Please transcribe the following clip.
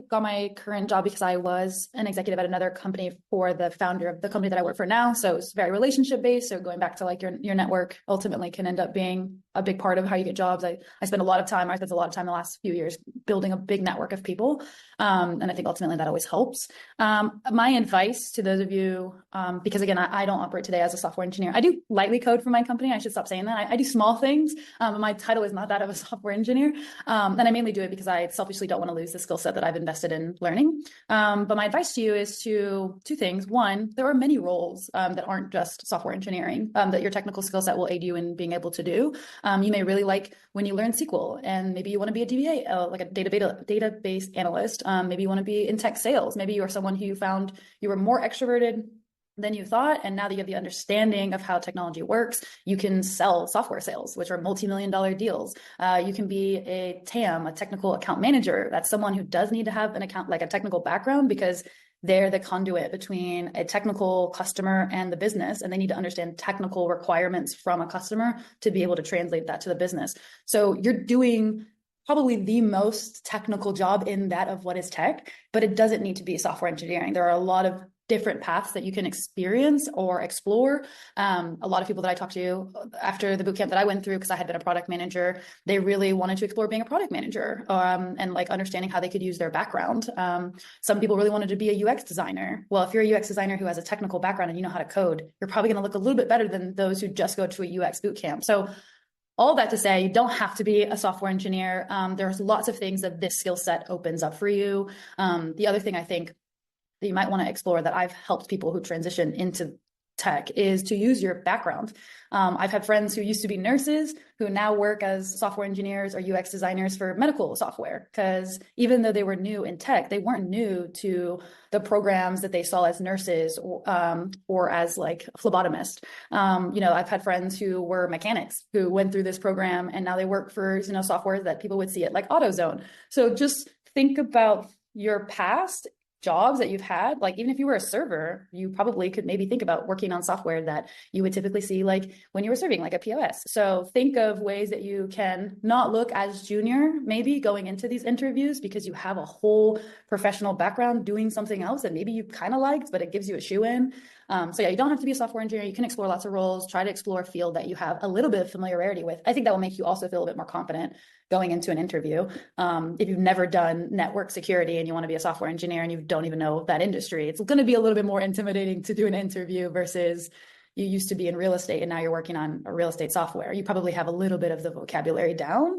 got my current job because I was an executive at another company for the founder of the company that I work for now. So it's very relationship based. So going back to like your network ultimately can end up being a big part of how you get jobs. I spent a lot of time the last few years building a big network of people. And I think ultimately that always helps. My advice to those of you, because again, I don't operate today as a software engineer. I do lightly code for my company. I should stop saying that. I do small things. My title is not that of a software engineer. And I mainly do it because I selfishly don't want to lose the skill set that I've invested in learning. But my advice to you is two things. One, there are many roles that aren't just software engineering that your technical skill set will aid you in being able to do. You may really like when you learn SQL, and maybe you want to be a DBA, like a database analyst. Maybe you want to be in tech sales. Maybe you are someone who found you were more extroverted than you thought. And now that you have the understanding of how technology works, you can sell software sales, which are multi-million-dollar deals. You can be a TAM, a technical account manager. That's someone who does need to have an account, like a technical background, because they're the conduit between a technical customer and the business, and they need to understand technical requirements from a customer to be able to translate that to the business. So you're doing probably the most technical job in that of what is tech, but it doesn't need to be software engineering. There are a lot of different paths that you can experience or explore. A lot of people that I talked to after the bootcamp that I went through, because I had been a product manager, they really wanted to explore being a product manager and like understanding how they could use their background. Some people really wanted to be a UX designer. Well, if you're a UX designer who has a technical background and you know how to code, you're probably going to look a little bit better than those who just go to a UX bootcamp. So all that to say, you don't have to be a software engineer. There's lots of things that this skill set opens up for you. The other thing I think that you might want to explore that I've helped people who transition into tech is to use your background. I've had friends who used to be nurses who now work as software engineers or UX designers for medical software, because even though they were new in tech, they weren't new to the programs that they saw as nurses or as like phlebotomists. I've had friends who were mechanics who went through this program and now they work for software that people would see at like AutoZone. So just think about your past jobs that you've had. Like even if you were a server, you probably could maybe think about working on software that you would typically see like when you were serving, like a POS. So think of ways that you can not look as junior maybe going into these interviews because you have a whole professional background doing something else that maybe you kind of liked, but it gives you a shoe in. So yeah, you don't have to be a software engineer. You can explore lots of roles, try to explore a field that you have a little bit of familiarity with. I think that will make you also feel a bit more confident going into an interview. If you've never done network security and you want to be a software engineer and you don't even know that industry, it's going to be a little bit more intimidating to do an interview versus you used to be in real estate and now you're working on a real estate software. You probably have a little bit of the vocabulary down.